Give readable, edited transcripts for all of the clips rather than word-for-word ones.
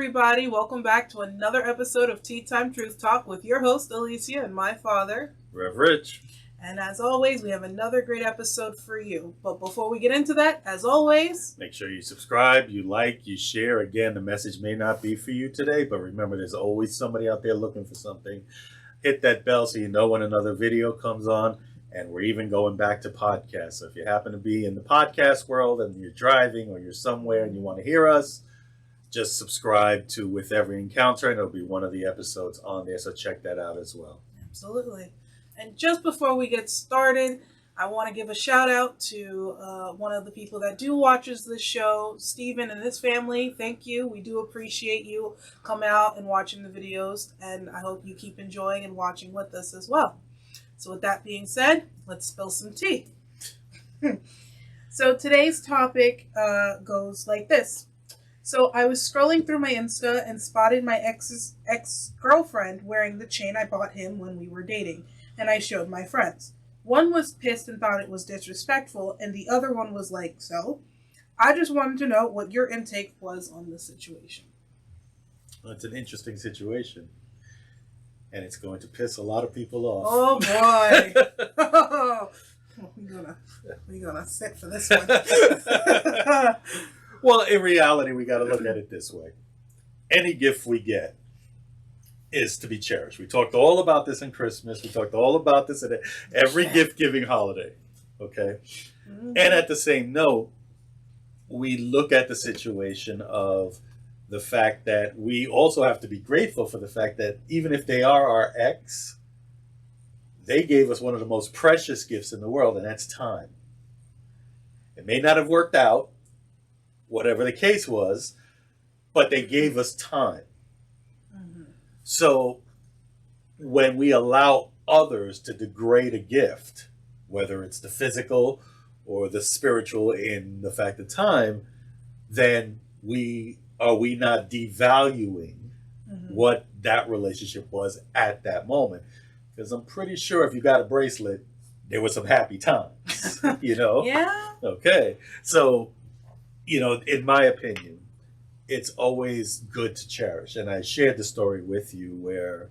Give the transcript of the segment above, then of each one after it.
everybody. Welcome back to another episode of Teatime Truth Talk with your host, Alicia, and my father, Rev Rich. And as always, we have another great episode for you. But before we get into that, as always, make sure you subscribe, you like, you share. Again, the message may not be for you today, but remember there's always somebody out there looking for something. Hit that bell so you know when another video comes on. And we're even going back to podcasts. So if you happen to be in the podcast world and you're driving or you're somewhere and you want to hear us, just subscribe to With Every Encounter, and it'll be one of the episodes on there. So check that out as well. Absolutely. And just before we get started, I want to give a shout out to one of the people that do watches this show, Steven and his family. Thank you. We do appreciate you coming out and watching the videos, and I hope you keep enjoying and watching with us as well. So with that being said, let's spill some tea. So today's topic goes like this. So I was scrolling through my Insta and spotted my ex's ex-girlfriend wearing the chain I bought him when we were dating, and I showed my friends. One was pissed and thought it was disrespectful, and the other one was like, so? I just wanted to know what your intake was on the situation. Well, it's an interesting situation, and it's going to piss a lot of people off. Oh, boy. We're gonna sit for this one. Well, in reality, we got to look at it this way. Any gift we get is to be cherished. We talked all about this in Christmas. We talked all about this at every gift-giving holiday. Okay? Mm-hmm. And at the same note, we look at the situation of the fact that we also have to be grateful for the fact that even if they are our ex, they gave us one of the most precious gifts in the world, and that's time. It may not have worked out, whatever the case was, but they gave us time. Mm-hmm. So when we allow others to degrade a gift, whether it's the physical or the spiritual in the fact of time, then are we not devaluing what that relationship was at that moment? Because I'm pretty sure if you got a bracelet, there were some happy times, you know? Yeah. Okay. So, you know, in my opinion, it's always good to cherish. And I shared the story with you where,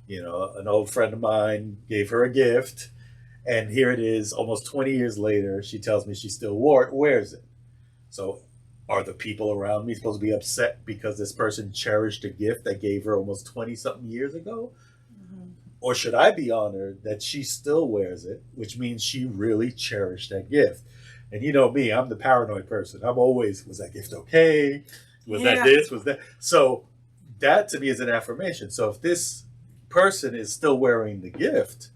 you know, an old friend of mine gave her a gift. And here it is, almost 20 years later, she tells me she still wears it. So are the people around me supposed to be upset because this person cherished a gift that gave her almost 20-something years ago? Mm-hmm. Or should I be honored that she still wears it, which means she really cherished that gift? And you know me, I'm the paranoid person. I'm always, was that gift okay? Was that this? Was that? So that to me is an affirmation. So if this person is still wearing the gift,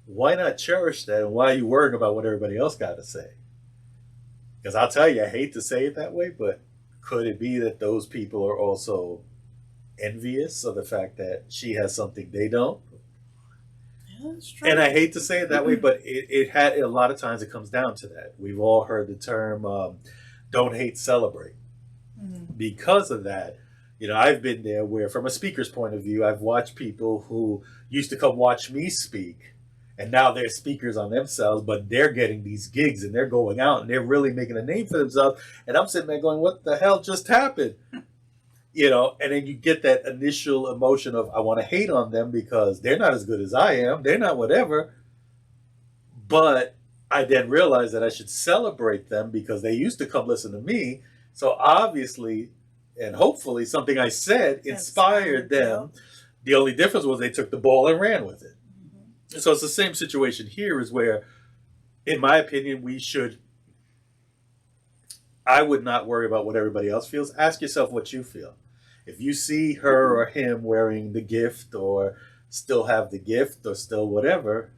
why not cherish that? And why are you worrying about what everybody else got to say? Because I'll tell you, I hate to say it that way, but could it be that those people are also envious of the fact that she has something they don't? That's true. And I hate to say it that way, but it had a lot of times it comes down to that. We've all heard the term don't hate, celebrate. Mm-hmm. Because of that, you know, I've been there where from a speaker's point of view, I've watched people who used to come watch me speak, and now they're speakers on themselves, but they're getting these gigs and they're going out and they're really making a name for themselves. And I'm sitting there going, what the hell just happened? You know, and then you get that initial emotion of I want to hate on them because they're not as good as I am. They're not whatever. But I then realized that I should celebrate them because they used to come listen to me. So obviously, and hopefully, something I said inspired them. The only difference was they took the ball and ran with it. Mm-hmm. So it's the same situation here is where, in my opinion, I would not worry about what everybody else feels. Ask yourself what you feel. If you see her or him wearing the gift or still have the gift or still whatever,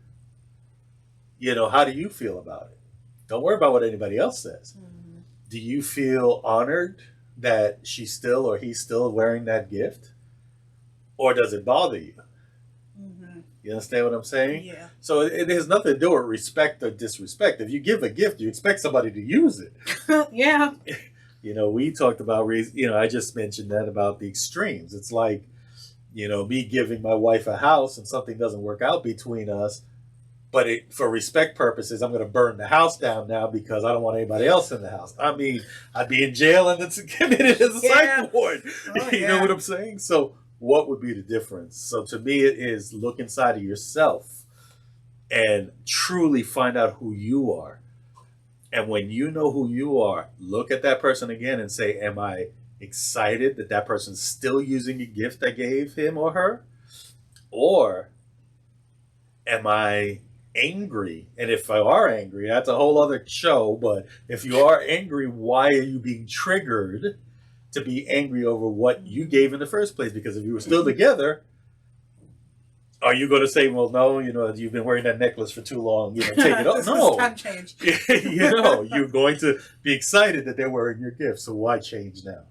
you know, how do you feel about it? Don't worry about what anybody else says. Mm-hmm. Do you feel honored that she's still or he's still wearing that gift? Or does it bother you? Mm-hmm. You understand what I'm saying? Yeah. So it has nothing to do with respect or disrespect. If you give a gift, you expect somebody to use it. Yeah. You know, we talked about, you know, I just mentioned that about the extremes. It's like, you know, me giving my wife a house and something doesn't work out between us, but for respect purposes, I'm going to burn the house down now because I don't want anybody else in the house. I mean, I'd be in jail and it's committed as a psych ward. Oh, You know what I'm saying? So what would be the difference? So to me, it is look inside of yourself and truly find out who you are. And when you know who you are, look at that person again and say, am I excited that that person's still using a gift I gave him or her? Or am I angry? And if I are angry, that's a whole other show. But if you are angry, why are you being triggered to be angry over what you gave in the first place? Because if you were still together, are you going to say, well, no, you've been wearing that necklace for too long, take it off? No. Time change. You're going to be excited that they're wearing your gift. So why change now?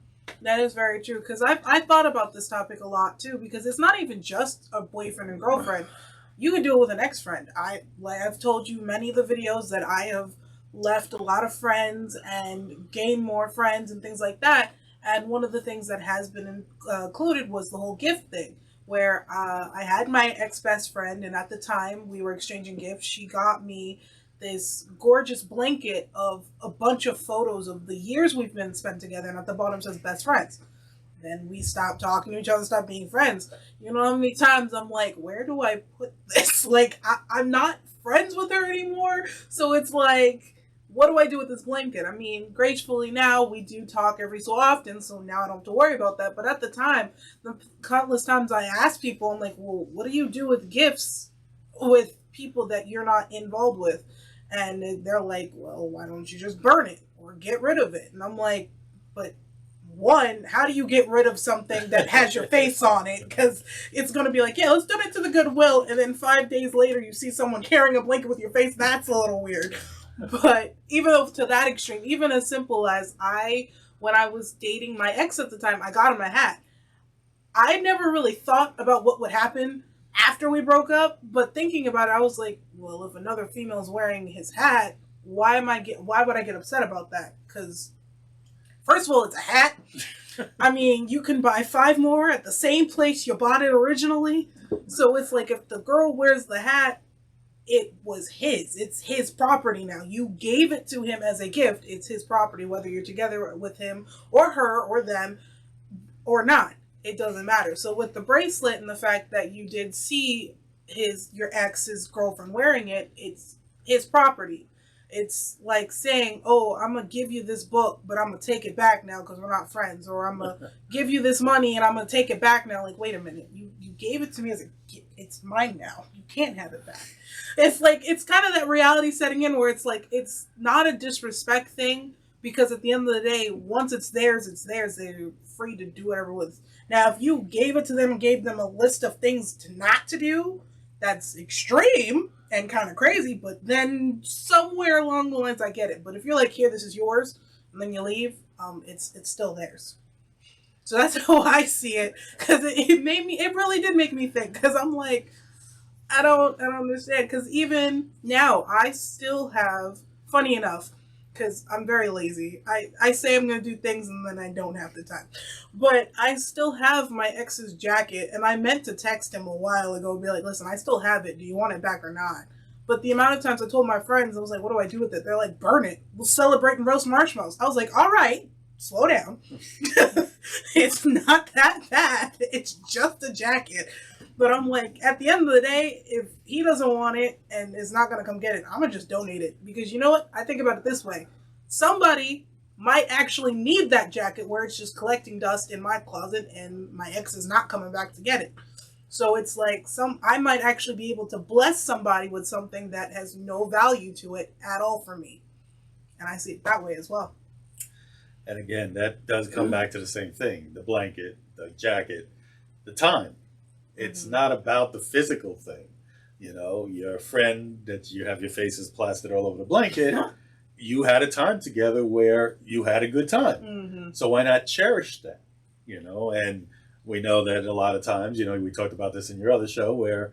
That is very true. Because I thought about this topic a lot too, because it's not even just a boyfriend and girlfriend. You can do it with an ex-friend. I've told you many of the videos that I have left a lot of friends and gained more friends and things like that. And one of the things that has been included was the whole gift thing, where I had my ex-best friend, and at the time we were exchanging gifts. She got me this gorgeous blanket of a bunch of photos of the years we've been spent together, and at the bottom says best friends. Then we stopped talking to each other, stopped being friends. You know how many times I'm like, where do I put this? Like, I'm not friends with her anymore. So it's like, what do I do with this blanket? I mean, gratefully now we do talk every so often, so now I don't have to worry about that. But at the time, the countless times I asked people, I'm like, well, what do you do with gifts with people that you're not involved with? And they're like, well, why don't you just burn it or get rid of it? And I'm like, but one, how do you get rid of something that has your face on it? Because it's going to be like, yeah, let's donate to the Goodwill. And then 5 days later, you see someone carrying a blanket with your face. That's a little weird. But even though to that extreme, even as simple as when I was dating my ex at the time, I got him a hat. I never really thought about what would happen after we broke up. But thinking about it, I was like, well, if another female is wearing his hat, why would I get upset about that? Because first of all, it's a hat. I mean, you can buy 5 more at the same place you bought it originally. So it's like if the girl wears the hat, it was his. It's his property now. You gave it to him as a gift. It's his property, whether you're together with him or her or them or not. It doesn't matter. So with the bracelet and the fact that you did see your ex's girlfriend wearing it, it's his property. It's like saying, oh, I'm going to give you this book, but I'm going to take it back now because we're not friends. Or I'm going to give you this money and I'm going to take it back now. Like, wait a minute. You gave it to me as a gift. It's mine now. You can't have it back. It's like, it's kind of that reality setting in where it's like, it's not a disrespect thing, because at the end of the day, once it's theirs, it's theirs. They're free to do whatever with. Now, if you gave it to them and gave them a list of things not to do, that's extreme and kind of crazy, but then somewhere along the lines I get it. But if you're like, here, this is yours, and then you leave, it's still theirs. So that's how I see it, because it really did make me think, because I'm like, I don't understand, because even now I still have, funny enough, because I'm very lazy. I say I'm going to do things and then I don't have the time. But I still have my ex's jacket, and I meant to text him a while ago and be like, listen, I still have it. Do you want it back or not? But the amount of times I told my friends, I was like, what do I do with it? They're like, burn it. We'll celebrate and roast marshmallows. I was like, all right, slow down. It's not that bad. It's just a jacket. But I'm like, at the end of the day, if he doesn't want it and is not going to come get it, I'm going to just donate it. Because you know what? I think about it this way. Somebody might actually need that jacket where it's just collecting dust in my closet and my ex is not coming back to get it. So it's like I might actually be able to bless somebody with something that has no value to it at all for me. And I see it that way as well. And again, that does come back to the same thing. The blanket, the jacket, the time. It's not about the physical thing. Your friend that you have your faces plastered all over the blanket, you had a time together where you had a good time. Mm-hmm. So why not cherish that? And we know that a lot of times, we talked about this in your other show where,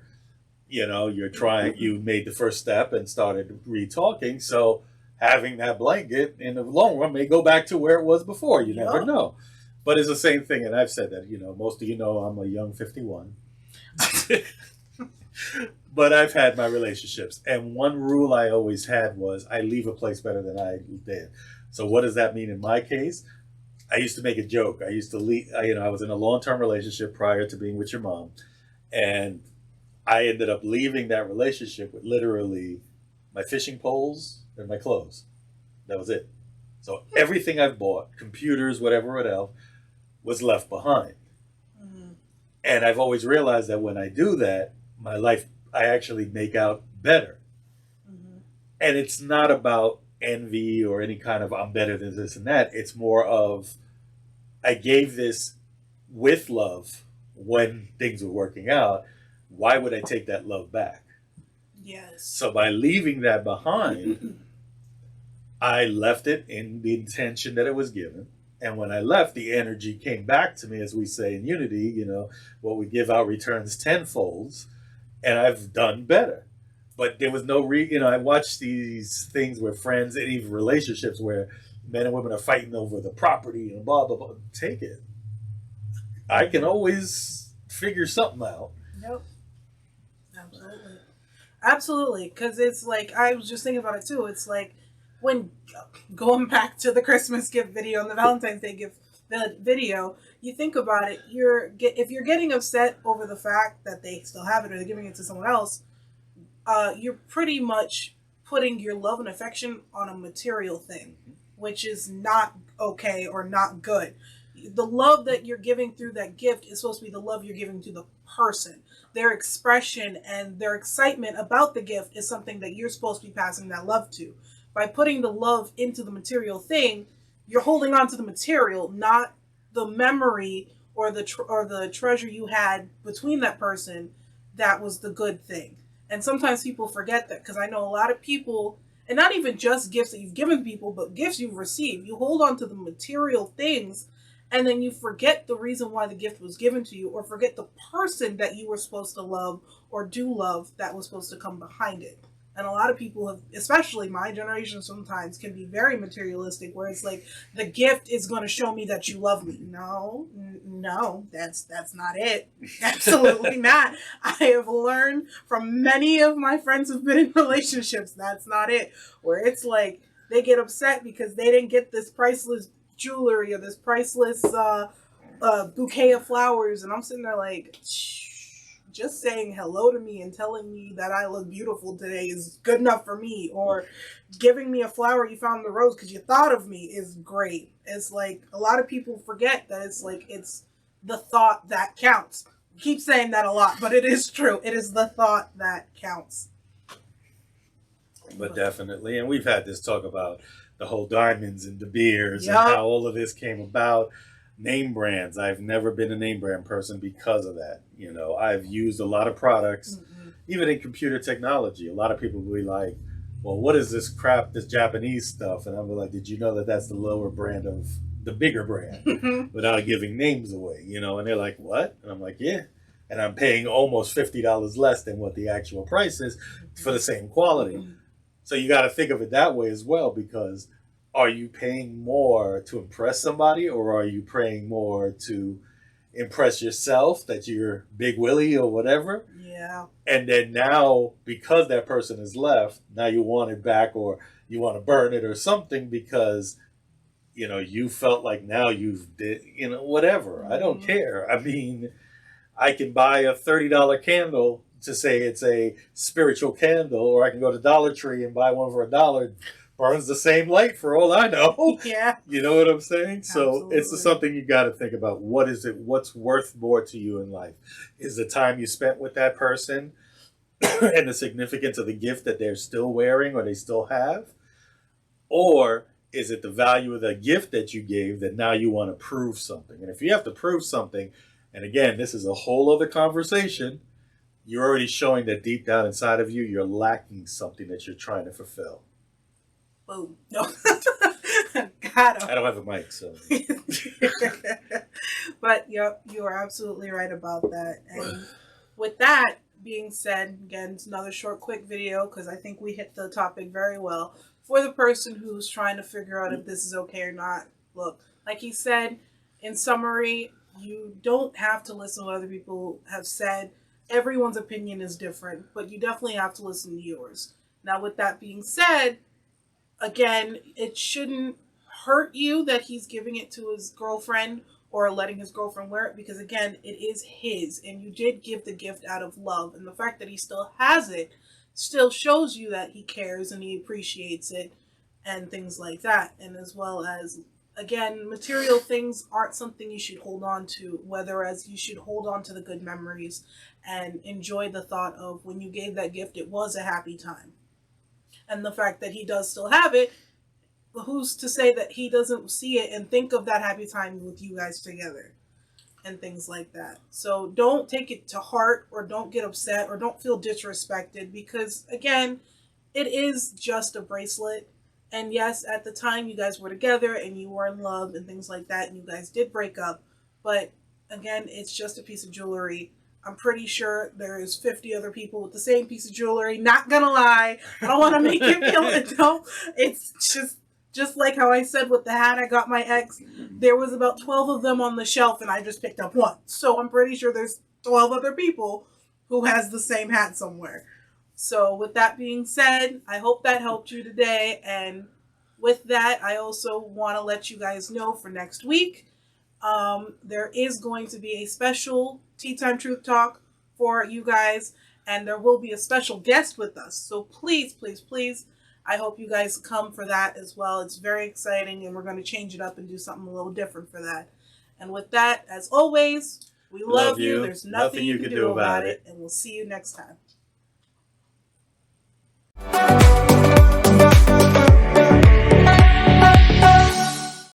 you made the first step and started re-talking. So having that blanket in the long run may go back to where it was before. You never know. But it's the same thing. And I've said that, most of I'm a young 51. But I've had my relationships, and one rule I always had was I leave a place better than I did. So what does that mean in my case? I used to make a joke. I used to leave. I was in a long-term relationship prior to being with your mom, and I ended up leaving that relationship with literally my fishing poles and my clothes. That was it. So everything I've bought, computers, whatever it else, was left behind. Mm-hmm. And I've always realized that when I do that, my life, I actually make out better. Mm-hmm. And it's not about envy or any kind of I'm better than this and that. It's more of I gave this with love when things were working out. Why would I take that love back? Yes. So by leaving that behind, I left it in the intention that it was given. And when I left, the energy came back to me, as we say in Unity, what we give out returns tenfolds, and I've done better. But there was no I watched these things where friends and even relationships where men and women are fighting over the property and blah, blah, blah. Take it. I can always figure something out. Nope. Absolutely. Absolutely. Because it's like, I was just thinking about it too. It's like when going back to the Christmas gift video and the Valentine's Day gift video, you think about it, if you're getting upset over the fact that they still have it or they're giving it to someone else, you're pretty much putting your love and affection on a material thing, which is not okay or not good. The love that you're giving through that gift is supposed to be the love you're giving to the person. Their expression and their excitement about the gift is something that you're supposed to be passing that love to. By putting the love into the material thing, you're holding on to the material, not the memory or the treasure you had between that person. That was the good thing. And sometimes people forget that, because I know a lot of people, and not even just gifts that you've given people, but gifts you've received. You hold on to the material things, and then you forget the reason why the gift was given to you, or forget the person that you were supposed to love or do love that was supposed to come behind it. And a lot of people have, especially my generation, sometimes can be very materialistic, where it's like the gift is going to show me that you love me. No, no, that's not it. Absolutely not. I have learned from many of my friends who've been in relationships that's not it. Where it's like they get upset because they didn't get this priceless jewelry or this priceless bouquet of flowers, and I'm sitting there like, just saying hello to me and telling me that I look beautiful today is good enough for me. Or giving me a flower you found in the rose because you thought of me is great. It's like a lot of people forget that it's like it's the thought that counts. I keep saying that a lot, but it is true. It is the thought that counts. But definitely, and we've had this talk about the whole diamonds and De Beers and Yup. how all of this came about. Name brands. I've never been a name brand person because of that. I've used a lot of products, even in computer technology. A lot of people will be like, well, what is this crap, this Japanese stuff? And I'm like, did you know that that's the lower brand of the bigger brand without giving names away? And they're like, what? And I'm like, yeah. And I'm paying almost $50 less than what the actual price is for the same quality. So you got to think of it that way as well, because are you paying more to impress somebody, or are you paying more to impress yourself that you're Big Willie or whatever? Yeah. And then now, because that person has left, now you want it back, or you want to burn it or something because you felt like now you've did whatever. I don't care. I mean, I can buy a $30 candle to say it's a spiritual candle, or I can go to Dollar Tree and buy one for $1. Burns the same light for all I know. Yeah. You know what I'm saying? Absolutely. So it's something you got to think about. What is it? What's worth more to you in life? Is the time you spent with that person and the significance of the gift that they're still wearing or they still have? Or is it the value of the gift that you gave that now you want to prove something? And if you have to prove something, and again, this is a whole other conversation, you're already showing that deep down inside of you, you're lacking something that you're trying to fulfill. Boom. No. Got him. I don't have a mic, so. But yep, you are absolutely right about that. And with that being said, again, it's another short, quick video because I think we hit the topic very well. For the person who's trying to figure out if this is okay or not, look, like he said, in summary, you don't have to listen to what other people have said. everyone's opinion is different, but you definitely have to listen to yours. Now, with that being said, again, it shouldn't hurt you that he's giving it to his girlfriend or letting his girlfriend wear it, because again, it is his and you did give the gift out of love, and the fact that he still has it still shows you that he cares and he appreciates it and things like that. And as well as, again, material things aren't something you should hold on to, whether as you should hold on to the good memories and enjoy the thought of when you gave that gift, it was a happy time. And the fact that he does still have it, who's to say that he doesn't see it and think of that happy time with you guys together and things like that. So don't take it to heart or don't get upset or don't feel disrespected, because again, it is just a bracelet. And yes, at the time you guys were together and you were in love and things like that, and you guys did break up, but again, it's just a piece of jewelry. I'm pretty sure there's 50 other people with the same piece of jewelry. Not gonna lie, I don't want to make you feel it. No, it's just like how I said with the hat I got my ex. There was about 12 of them on the shelf, and I just picked up one. So I'm pretty sure there's 12 other people who has the same hat somewhere. So with that being said, I hope that helped you today. And with that, I also want to let you guys know for next week, there is going to be a special Tea Time Truth Talk for you guys, and there will be a special guest with us. So please, please, please, I hope you guys come for that as well. It's very exciting, and we're going to change it up and do something a little different for that. And with that, as always, we love you. There's nothing you can do about it, and we'll see you next time.